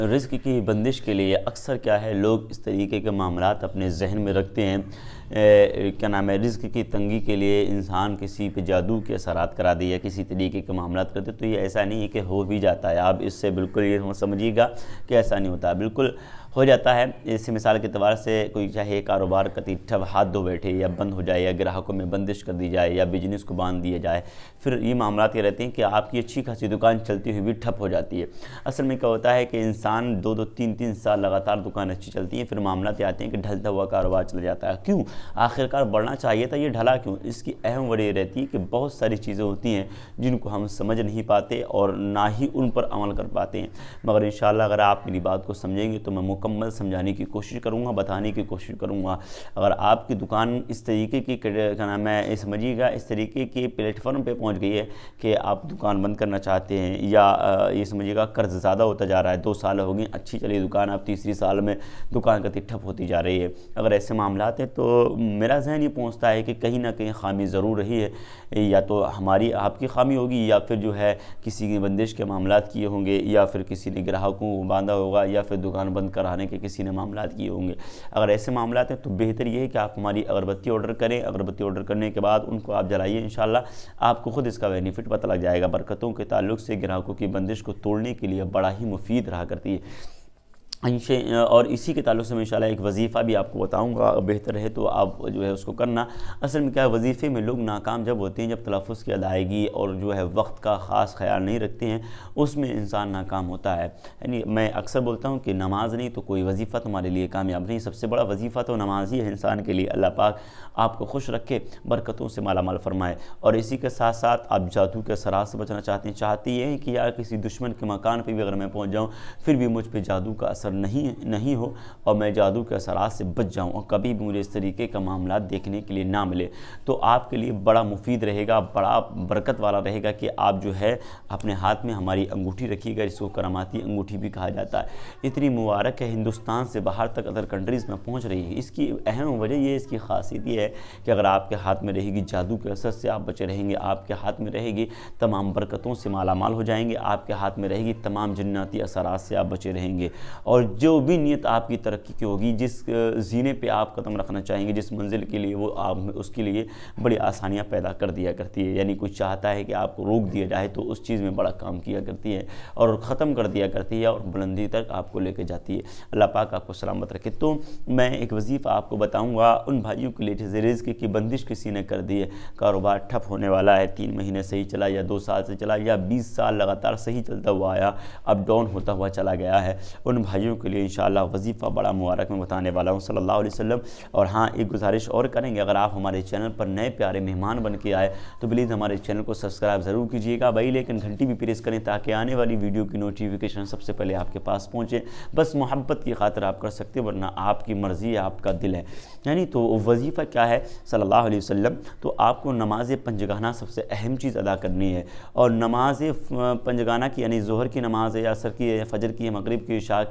رزق کی بندش کے لیے اکثر کیا ہے لوگ اس طریقے کے معاملات اپنے ذہن میں رکھتے ہیں، کیا نام ہے، رزق کی تنگی کے لیے انسان کسی پہ جادو کے اثرات کرا دے یا کسی طریقے کے معاملات کرتے، تو یہ ایسا نہیں ہے کہ ہو بھی جاتا ہے۔ آپ اس سے بالکل یہ سمجھیے گا کہ ایسا نہیں ہوتا، بالکل ہو جاتا ہے۔ اس مثال کے اعتبار سے کوئی چاہے کاروبار کا ٹھپ ہاتھ دھو بیٹھے یا بند ہو جائے یا گراہکوں میں بندش کر دی جائے یا بزنس کو باندھ دیا جائے، پھر یہ معاملات یہ رہتے ہیں کہ آپ کی اچھی خاصی دکان چلتی ہوئی بھی ٹھپ ہو جاتی ہے۔ اصل میں کیا ہوتا ہے کہ انسان 2-3 سال لگاتار دکان اچھی چلتی ہے، پھر معاملات یہ آتے ہیں کہ ڈھلتا ہوا کاروبار چل جاتا ہے۔ کیوں؟ آخرکار بڑھنا چاہیے تھا، یہ ڈھلا کیوں؟ اس کی اہم وجہ یہ رہتی ہے کہ بہت ساری چیزیں ہوتی ہیں جن کو ہم سمجھ نہیں پاتے اور نہ ہی ان پر عمل کر پاتے ہیں، مگر انشاءاللہ اگر آپ میری بات کو سمجھیں گے تو میں مکمل سمجھانے کی کوشش کروں گا، بتانے کی کوشش کروں گا۔ اگر آپ کی دکان اس طریقے کی کیا نام ہے سمجھیے گا اس طریقے کے پلیٹ فارم پہ پہنچ گئی ہے کہ آپ دکان بند کرنا چاہتے ہیں، یا یہ سمجھیے گا قرض زیادہ ہوتا جا رہا ہے، 2 سال ہو گئے اچھی چلی دکان، اب تیسری سال میں دکان کا ٹھپ ہوتی جا رہی ہے، اگر ایسے معاملات ہیں تو میرا ذہن یہ پہنچتا ہے کہ کہیں نہ کہیں خامی ضرور رہی ہے، یا تو ہماری آپ کی خامی ہوگی، یا پھر جو ہے کسی کی بندش کے معاملات کیے ہوں گے، یا پھر کسی نے گراہکوں کو باندھا ہوگا، یا پھر دکان بند کرانے کے کسی نے معاملات کیے ہوں گے۔ اگر ایسے معاملات ہیں تو بہتر یہ ہے کہ آپ ہماری اگربتی آرڈر کریں، اگربتی آرڈر کرنے کے بعد ان کو آپ جلائیے، انشاءاللہ آپ کو خود اس کا بینیفٹ پتہ لگ جائے گا۔ برکتوں کے تعلق سے گراہکوں کی بندش کو توڑنے کے لیے بڑا ہی مفید رہا کرتی ہے۔ اور اسی کے تعلق سے میں انشاءاللہ ایک وظیفہ بھی آپ کو بتاؤں گا، بہتر ہے تو آپ جو ہے اس کو کرنا۔ اصل میں کیا ہے، وظیفے میں لوگ ناکام جب ہوتے ہیں جب تلفظ کی ادائیگی اور جو ہے وقت کا خاص خیال نہیں رکھتے ہیں، اس میں انسان ناکام ہوتا ہے۔ یعنی میں اکثر بولتا ہوں کہ نماز نہیں تو کوئی وظیفہ تمہارے لیے کامیاب نہیں، سب سے بڑا وظیفہ تو نماز ہی ہے انسان کے لیے۔ اللہ پاک آپ کو خوش رکھے، برکتوں سے مالا مال فرمائے۔ اور اسی کے ساتھ ساتھ آپ جادو کے اثرات سے بچنا چاہتے ہیں کہ یار کسی دشمن کے مکان پہ بھی اگر میں پہنچ جاؤں پھر بھی مجھ پہ جادو کا اثر نہیں ہو اور میں جادو کے اثرات سے بچ جاؤں اور کبھی بھی مجھے اس طریقے کا معاملات دیکھنے کے لیے نہ ملے، تو آپ کے لیے بڑا مفید رہے گا، بڑا برکت والا رہے گا کہ آپ جو ہے اپنے ہاتھ میں ہماری انگوٹھی رکھیے گا، جس کو کراماتی انگوٹھی بھی کہا جاتا ہے۔ اتنی مبارک ہے، ہندوستان سے باہر تک ادر کنٹریز میں پہنچ رہی ہے۔ اس کی اہم وجہ یہ، اس کی خاصیت یہ ہے کہ اگر آپ کے ہاتھ میں رہے گی جادو کے اثر سے آپ بچے رہیں گے، آپ کے ہاتھ میں رہے گی تمام برکتوں سے مالا مال ہو جائیں گے، آپ کے ہاتھ میں رہے گی تمام جناتی اثرات سے آپ بچے رہیں گے، اور جو بھی نیت آپ کی ترقی کی ہوگی، جس زینے پہ آپ قدم رکھنا چاہیں گے، جس منزل کے لیے وہ آپ اس کے لیے بڑی آسانیاں پیدا کر دیا کرتی ہے۔ یعنی کوئی چاہتا ہے کہ آپ کو روک دیا جائے تو اس چیز میں بڑا کام کیا کرتی ہے اور ختم کر دیا کرتی ہے اور بلندی تک آپ کو لے کے جاتی ہے۔ اللہ پاک آپ کو سلامت رکھے۔ تو میں ایک وظیفہ آپ کو بتاؤں گا ان بھائیوں کے لیے جیسے رزق کی بندش کسی نے کر دی ہے، کاروبار ٹھپ ہونے والا ہے، 3 مہینے صحیح چلا یا 2 سال سے چلا یا 20 سال لگاتار صحیح چلتا ہوا آیا، اب ڈاؤن ہوتا ہوا چلا گیا ہے، ان بھائیوں کے لیے انشاءاللہ وظیفہ بڑا مبارک میں بتانے والا ہوں صلی اللہ علیہ وسلم۔ اور ہاں ایک گزارش اور کریں گے، اگر آپ ہمارے چینل پر نئے پیارے مہمان بن کے آئے تو پلیز ہمارے چینل کو سبسکرائب ضرور کیجیے گا بھائی، لیکن گھنٹی بھی پریس کریں تاکہ آنے والی ویڈیو کی نوٹیفیکیشن سب سے پہلے آپ کے پاس پہنچے۔ بس محبت کی خاطر آپ کر سکتے ہیں، ورنہ آپ کی مرضی ہے، آپ کا دل ہے۔ یعنی تو وظیفہ کیا ہے صلی اللہ علیہ وسلم، تو آپ کو نماز پنجگانہ سب سے اہم چیز ادا کرنی ہے، اور نماز پنجگانہ کی یعنی ظہر کی نماز ہے یا عصر کی ہے یا فجر کی ہے، مغرب کی، عشاء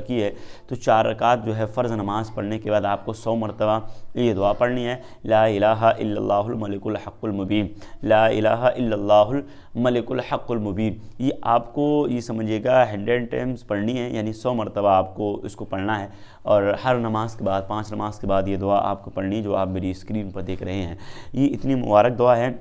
کی ہے، تو 4 رکعت جو ہے فرض نماز پڑھنے کے بعد آپ کو 100 مرتبہ یہ دعا پڑھنی ہے، لا الہ الا اللہ الملک الحق المبین، لا الہ الا اللہ الملک الحق المبین۔ یہ آپ کو یہ سمجھیے گا 100 ٹائمز پڑھنی ہے، یعنی 100 مرتبہ آپ کو اس کو پڑھنا ہے، اور ہر نماز کے بعد 5 نماز کے بعد یہ دعا آپ کو پڑھنی ہے جو آپ میری اسکرین پر دیکھ رہے ہیں۔ یہ اتنی مبارک دعا ہے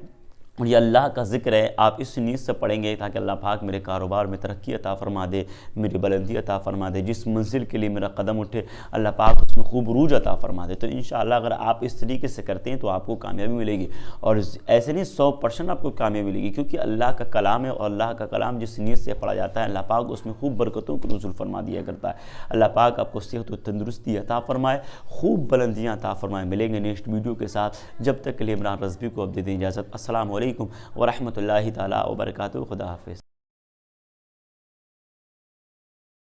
اور یہ اللہ کا ذکر ہے، آپ اس نیت سے پڑھیں گے تاکہ اللہ پاک میرے کاروبار میں ترقی عطا فرما دے، میری بلندی عطا فرما دے، جس منزل کے لیے میرا قدم اٹھے اللہ پاک اس میں خوب عروج عطا فرما دے۔ تو انشاءاللہ اگر آپ اس طریقے سے کرتے ہیں تو آپ کو کامیابی ملے گی، اور ایسے نہیں 100% آپ کو کامیابی ملے گی، کیونکہ اللہ کا کلام ہے اور اللہ کا کلام جس نیت سے پڑھا جاتا ہے اللہ پاک اس میں خوب برکتوں کو نزول فرما دیا کرتا ہے۔ اللہ پاک آپ کو صحت و تندرستی عطا فرمائے، خوب بلندیاں عطا فرمائے۔ ملیں گے نیکسٹ ویڈیو کے ساتھ، جب تک کے لیے عمران رضوی کو اب دے دیں اجازت۔ السلام علیکم ورحمۃ اللہ تعالیٰ وبرکاتہ۔ خدا حافظ۔